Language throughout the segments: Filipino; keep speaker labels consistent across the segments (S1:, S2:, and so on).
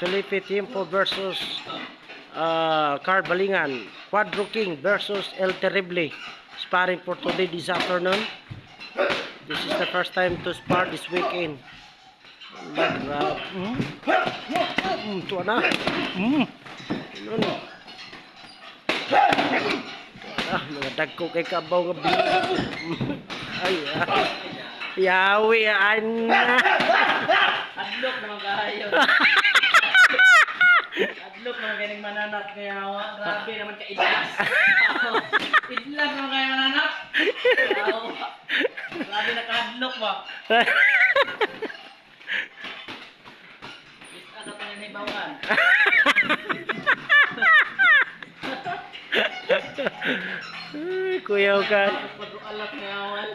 S1: Felipe Tiempo versus Carl Balingan. Quadro King versus El Terrible. Sparring for today this afternoon. This is the first time to spar this weekend. Ito na. Mga dagko kay kabaw nga ay, yawi, ana.
S2: Adlok naman kayo. Adlok naman kayo mananap kaya grabe naman ka idlas. Idlas naman kayo mananap. Grabe na ka-adlok ba? Isa ka pa na ibawan.
S1: Kuyaw ka.
S2: Pag-alak na awal.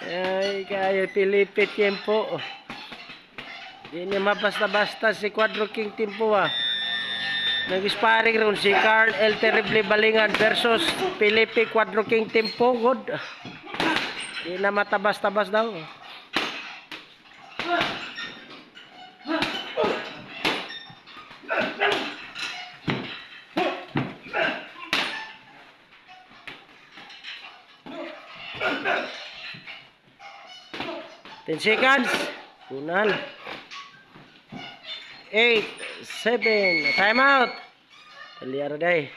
S1: Ay, kaya Felipe Tiempo. Di niya mabasta-basta si Quadro King Tiempo Nag-sparring ron si Carl El Terrible Balingan versus Felipe Quadro King Tiempo. Good. Di na matabas-tabas daw. Ten seconds. Unan. 8, 7. Time out. Kaliara day.